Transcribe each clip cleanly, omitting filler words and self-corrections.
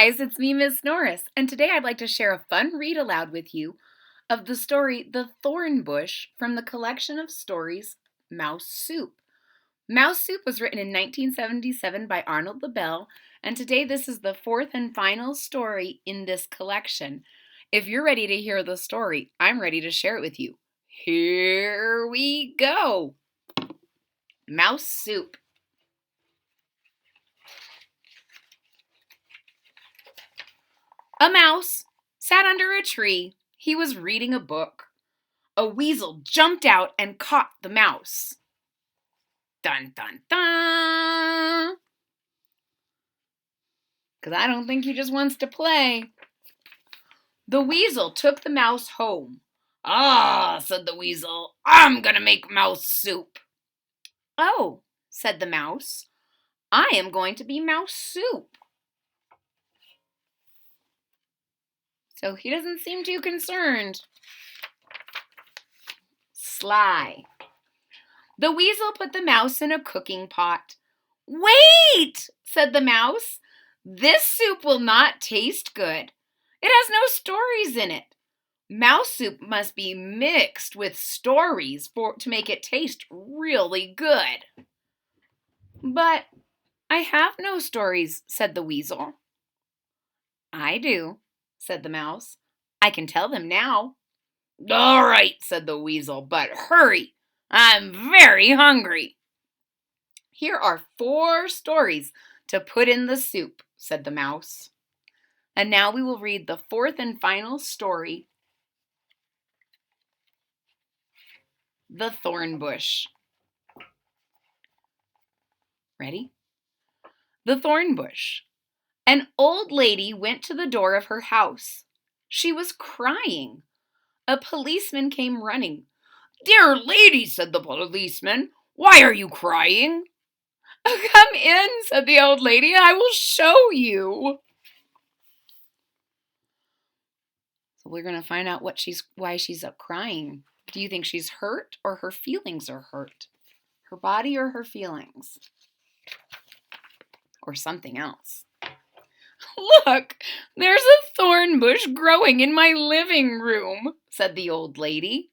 guys, it's me, Miss Norris, and today I'd like to share a fun read aloud with you of the story The Thorn Bush from the collection of stories Mouse Soup. Mouse Soup was written in 1977 by Arnold Lobel, and today this is the fourth and final story in this collection. If you're ready to hear the story, I'm ready to share it with you. Here we go! Mouse Soup. A mouse sat under a tree. He was reading a book. A weasel jumped out and caught the mouse. Dun, dun, dun! Because I don't think he just wants to play. The weasel took the mouse home. "Ah," said the weasel, "I'm gonna make mouse soup." "Oh," said the mouse, "I am going to be mouse soup." So he doesn't seem too concerned. Sly. The weasel put the mouse in a cooking pot. "Wait," said the mouse. "This soup will not taste good. It has no stories in it. Mouse soup must be mixed with stories to make it taste really good." "But I have no stories," said the weasel. "I do," said the mouse. "I can tell them now." "All right," said the weasel, "but hurry. I'm very hungry." "Here are 4 stories to put in the soup," said the mouse. And now we will read the fourth and final story, The Thorn Bush. Ready? The Thorn Bush. An old lady went to the door of her house. She was crying. A policeman came running. "Dear lady," said the policeman, "why are you crying?" "Come in," said the old lady, "I will show you." So we're going to find out why she's up crying. Do you think she's hurt or her feelings are hurt? Her body or her feelings? Or something else? "Look, there's a thorn bush growing in my living room," said the old lady.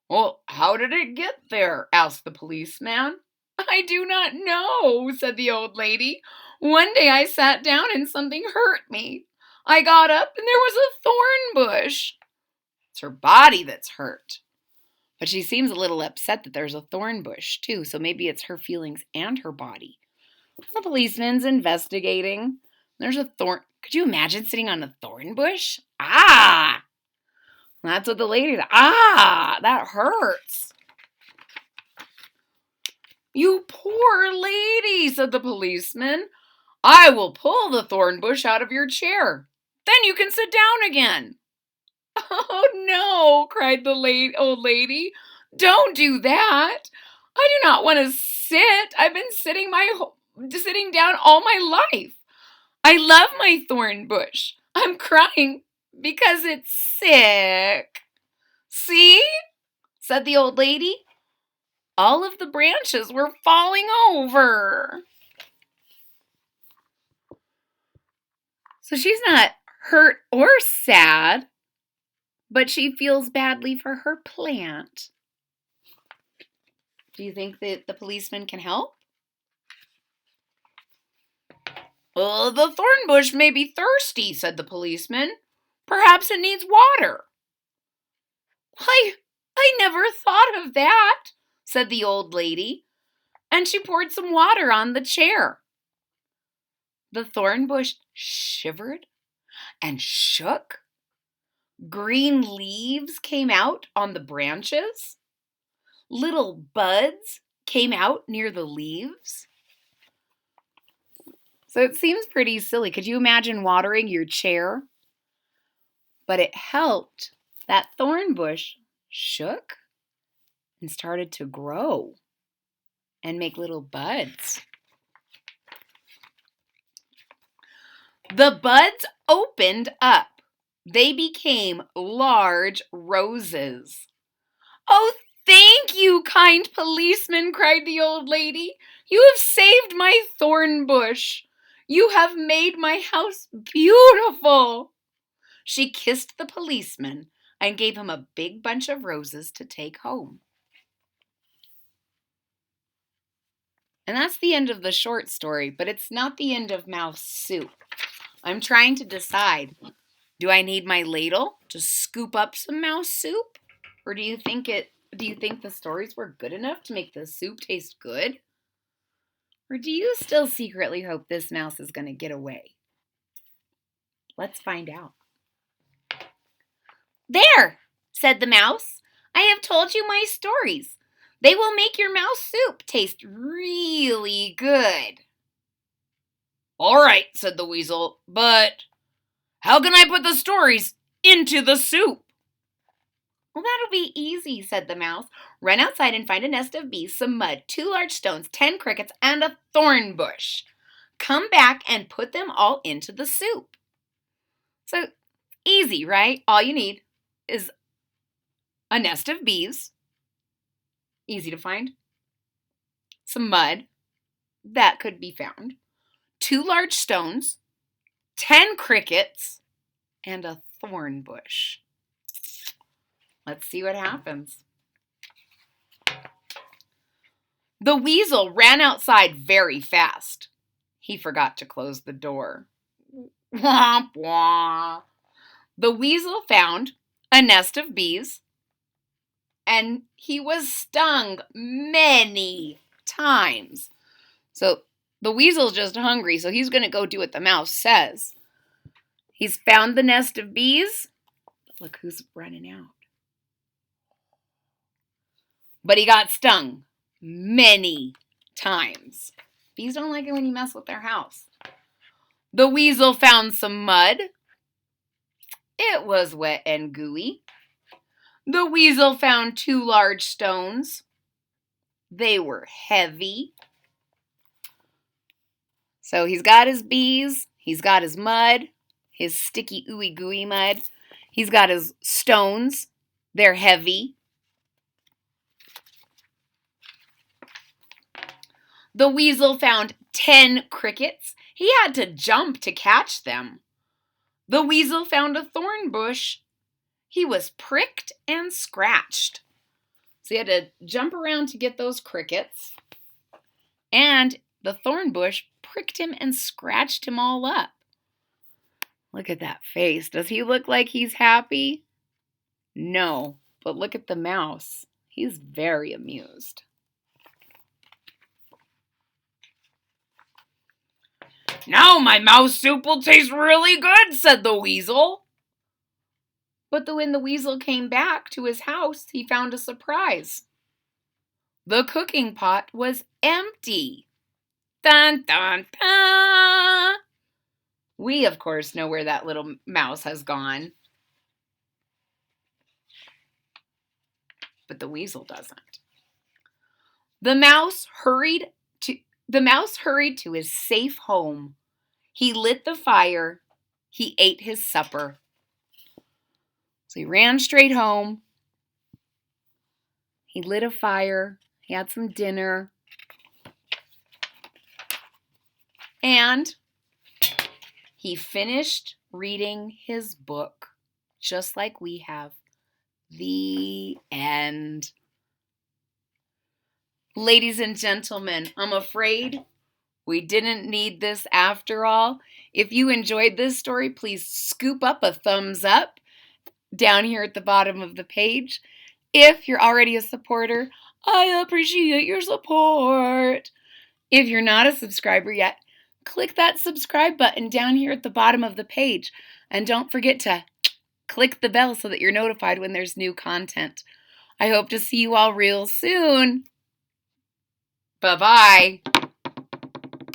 "Well, how did it get there?" asked the policeman. "I do not know," said the old lady. "One day I sat down and something hurt me. I got up and there was a thorn bush." It's her body that's hurt. But she seems a little upset that there's a thorn bush too, so maybe it's her feelings and her body. The policeman's investigating. There's a thorn. Could you imagine sitting on a thorn bush? Ah! That's what the lady said. Ah! That hurts. "You poor lady," said the policeman. "I will pull the thorn bush out of your chair. Then you can sit down again." "Oh, no," cried the old lady. "Don't do that. I do not want to sit. I've been sitting down all my life. I love my thorn bush. I'm crying because it's sick." "See?" said the old lady. All of the branches were falling over. So she's not hurt or sad, but she feels badly for her plant. Do you think that the policeman can help? "Oh, the thorn bush may be thirsty," said the policeman. "Perhaps it needs water." I never thought of that," said the old lady, and she poured some water on the chair. The thorn bush shivered and shook. Green leaves came out on the branches. Little buds came out near the leaves. So it seems pretty silly. Could you imagine watering your chair? But it helped. That thorn bush shook and started to grow and make little buds. The buds opened up. They became large roses. "Oh, thank you, kind policeman," cried the old lady. "You have saved my thorn bush. You have made my house beautiful." She kissed the policeman and gave him a big bunch of roses to take home. And that's the end of the short story, but it's not the end of mouse soup. I'm trying to decide, do I need my ladle to scoop up some mouse soup? Or do you think the stories were good enough to make the soup taste good? Or do you still secretly hope this mouse is going to get away? Let's find out. "There," said the mouse. "I have told you my stories. They will make your mouse soup taste really good." "All right," said the weasel, "but how can I put the stories into the soup?" "Well, that'll be easy," said the mouse. "Run outside and find a nest of bees, some mud, 2 large stones, 10 crickets, and a thorn bush. Come back and put them all into the soup." So, easy, right? All you need is a nest of bees, easy to find, some mud, that could be found, 2 large stones, 10 crickets, and a thorn bush. Let's see what happens. The weasel ran outside very fast. He forgot to close the door. Womp womp. The weasel found a nest of bees, and he was stung many times. So the weasel's just hungry, so he's going to go do what the mouse says. He's found the nest of bees. Look who's running out. But he got stung many times. Bees don't like it when you mess with their house. The weasel found some mud. It was wet and gooey. The weasel found 2 large stones. They were heavy. So he's got his bees, he's got his mud, his sticky ooey gooey mud. He's got his stones. They're heavy. The weasel found 10 crickets. He had to jump to catch them. The weasel found a thorn bush. He was pricked and scratched. So he had to jump around to get those crickets. And the thorn bush pricked him and scratched him all up. Look at that face. Does he look like he's happy? No, but look at the mouse. He's very amused. "Now my mouse soup will taste really good," said the weasel. But when the weasel came back to his house, he found a surprise. The cooking pot was empty. Dun, dun, dun. We, of course, know where that little mouse has gone. But the weasel doesn't. The mouse hurried to his safe home. He lit the fire. He ate his supper. So he ran straight home. He lit a fire. He had some dinner. And he finished reading his book, just like we have. The end. Ladies and gentlemen, I'm afraid we didn't need this after all. If you enjoyed this story, please scoop up a thumbs up down here at the bottom of the page. If you're already a supporter, I appreciate your support. If you're not a subscriber yet, click that subscribe button down here at the bottom of the page. And don't forget to click the bell so that you're notified when there's new content. I hope to see you all real soon. Bye-bye.